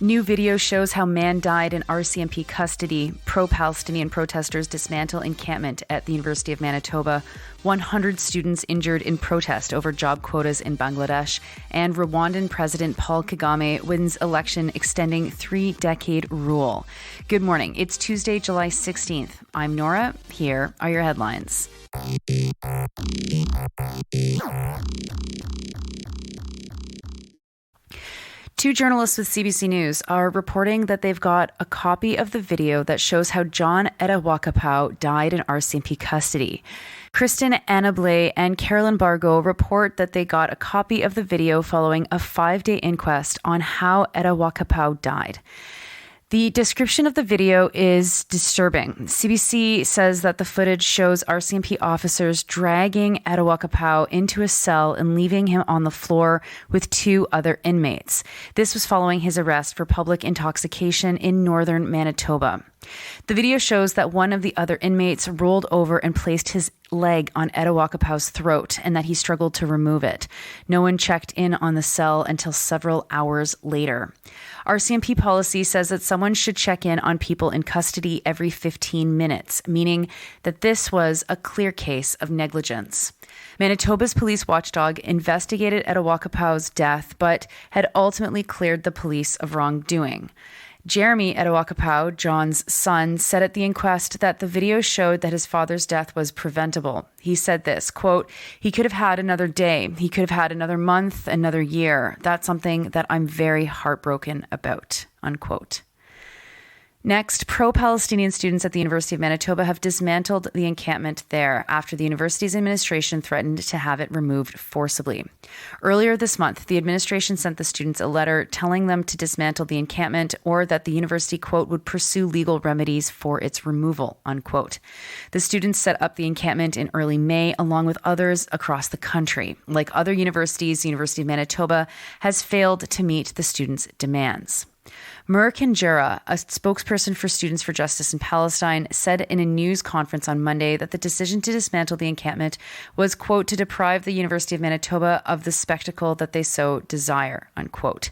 New video shows how man died in RCMP custody. Pro-Palestinian protesters dismantle encampment at the University of Manitoba. 100 students injured in protest over job quotas in Bangladesh. And Rwandan President Paul Kagame wins election extending 3-decade rule. Good morning. It's Tuesday, July 16th. I'm Nora. Here are your headlines. Two journalists with CBC News are reporting that they've got a copy of the video that shows how John Etawakapau died in RCMP custody. Kristen Anablay and Carolyn Bargo report that they got a copy of the video following a 5-day inquest on how Etawakapau died. The description of the video is disturbing. CBC says that the footage shows RCMP officers dragging Etawakapau into a cell and leaving him on the floor with 2 other inmates. This was following his arrest for public intoxication in northern Manitoba. The video shows that one of the other inmates rolled over and placed his leg on Etawakapau's throat and that he struggled to remove it. No one checked in on the cell until several hours later. RCMP policy says that someone should check in on people in custody every 15 minutes, meaning that this was a clear case of negligence. Manitoba's police watchdog investigated Etawakapau's death, but had ultimately cleared the police of wrongdoing. Jeremy Etawakapau, John's son, said at the inquest that the video showed that his father's death was preventable. He said this, quote, "He could have had another day. He could have had another month, another year. That's something that I'm very heartbroken about," unquote. Next, pro-Palestinian students at the University of Manitoba have dismantled the encampment there after the university's administration threatened to have it removed forcibly. Earlier this month, the administration sent the students a letter telling them to dismantle the encampment or that the university, quote, would pursue legal remedies for its removal, unquote. The students set up the encampment in early May along with others across the country. Like other universities, the University of Manitoba has failed to meet the students' demands. Mur Kinjera, a spokesperson for Students for Justice in Palestine, said in a news conference on Monday that the decision to dismantle the encampment was, quote, to deprive the University of Manitoba of the spectacle that they so desire, unquote.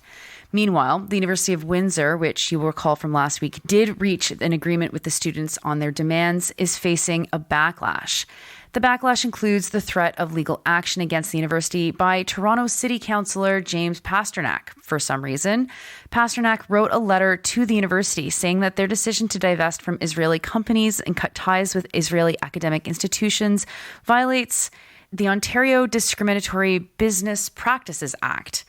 Meanwhile, the University of Windsor, which you will recall from last week, did reach an agreement with the students on their demands, is facing a backlash. The backlash includes the threat of legal action against the university by Toronto City Councillor James Pasternak. For some reason, Pasternak wrote a letter to the university saying that their decision to divest from Israeli companies and cut ties with Israeli academic institutions violates the Ontario Discriminatory Business Practices Act.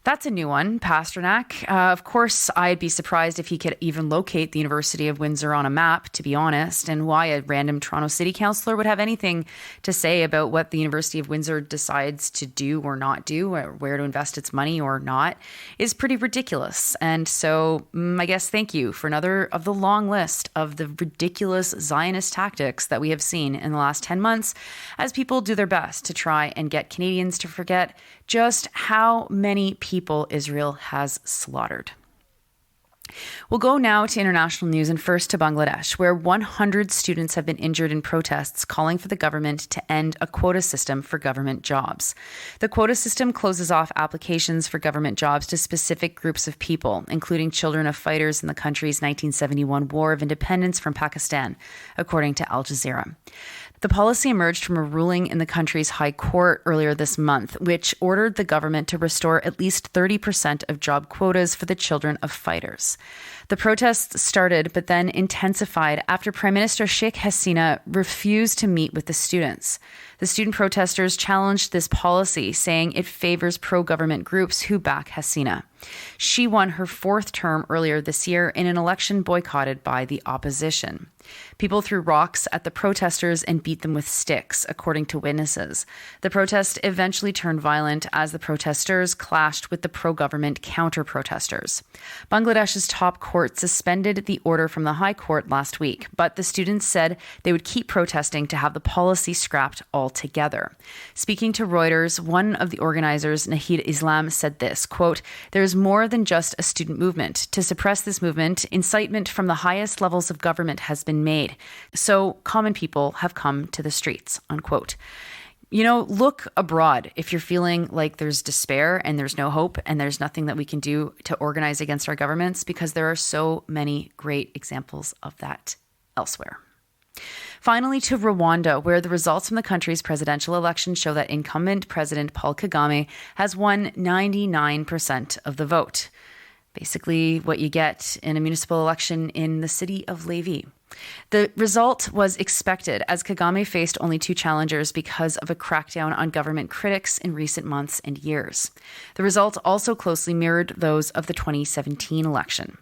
That's a new one, Pasternak. Of course, I'd be surprised if he could even locate the University of Windsor on a map, to be honest, and why a random Toronto City Councillor would have anything to say about what the University of Windsor decides to do or not do, or where to invest its money or not, is pretty ridiculous. And so I guess thank you for another of the long list of the ridiculous Zionist tactics that we have seen in the last 10 months as people do their best to try and get Canadians to forget just how many people Israel has slaughtered. We'll go now to international news and first to Bangladesh, where 100 students have been injured in protests calling for the government to end a quota system for government jobs. The quota system closes off applications for government jobs to specific groups of people, including children of fighters in the country's 1971 War of Independence from Pakistan, according to Al Jazeera. The policy emerged from a ruling in the country's high court earlier this month, which ordered the government to restore at least 30% of job quotas for the children of fighters. The protests started but then intensified after Prime Minister Sheikh Hasina refused to meet with the students. The student protesters challenged this policy, saying it favors pro-government groups who back Hasina. She won her 4th term earlier this year in an election boycotted by the opposition. People threw rocks at the protesters and beat them with sticks, according to witnesses. The protest eventually turned violent as the protesters clashed with the pro-government counter-protesters. Bangladesh's top court Court suspended the order from the High Court last week, but the students said they would keep protesting to have the policy scrapped altogether. Speaking to Reuters, one of the organizers, Nahid Islam, said this, quote, "There is more than just a student movement. To suppress this movement, incitement from the highest levels of government has been made. So common people have come to the streets," unquote. Look abroad if you're feeling like there's despair and there's no hope and there's nothing that we can do to organize against our governments, because there are so many great examples of that elsewhere. Finally, to Rwanda, where the results from the country's presidential election show that incumbent President Paul Kagame has won 99% of the vote. Basically what you get in a municipal election in the city of Levi. The result was expected, as Kagame faced only two challengers because of a crackdown on government critics in recent months and years. The result also closely mirrored those of the 2017 election.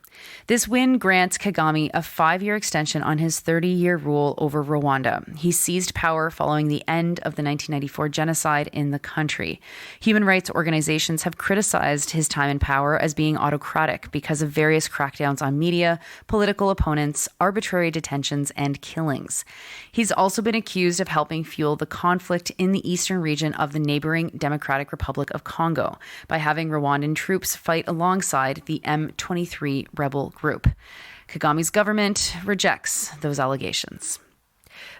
This win grants Kagame a 5-year extension on his 30-year rule over Rwanda. He seized power following the end of the 1994 genocide in the country. Human rights organizations have criticized his time in power as being autocratic because of various crackdowns on media, political opponents, arbitrary detentions, and killings. He's also been accused of helping fuel the conflict in the eastern region of the neighboring Democratic Republic of Congo by having Rwandan troops fight alongside the M23 rebel group. Kagame's government rejects those allegations.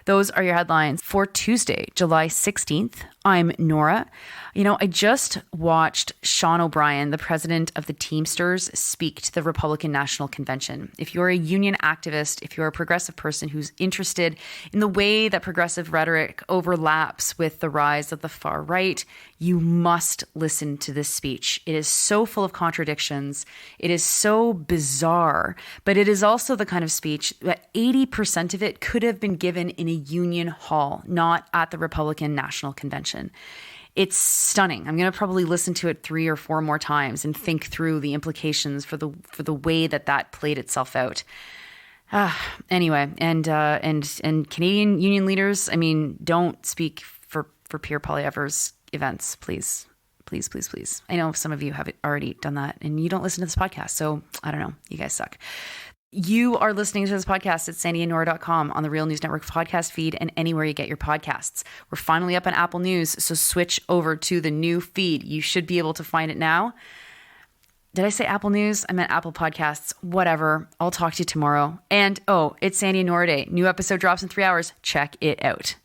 Those are your headlines for Tuesday, July 16th. I'm Nora. I just watched Sean O'Brien, the president of the Teamsters, speak to the Republican National Convention. If you're a union activist, if you're a progressive person who's interested in the way that progressive rhetoric overlaps with the rise of the far right, you must listen to this speech. It is so full of contradictions. It is so bizarre, but it is also the kind of speech that 80% of it could have been given in a union hall, not at the Republican National Convention. It's stunning. I'm going to probably listen to it 3 or 4 more times and think through the implications for the way that played itself out. Anyway, and Canadian union leaders, don't speak for Pierre Poilievre's events, please. Please, please, please. I know some of you have already done that and you don't listen to this podcast, so I don't know. You guys suck. You are listening to this podcast at sandyandnora.com, on the Real News Network podcast feed, and anywhere you get your podcasts. We're finally up on Apple News, so switch over to the new feed. You should be able to find it now. Did I say Apple News? I meant Apple Podcasts. Whatever. I'll talk to you tomorrow. And, it's Sandy and Nora Day. New episode drops in 3 hours. Check it out.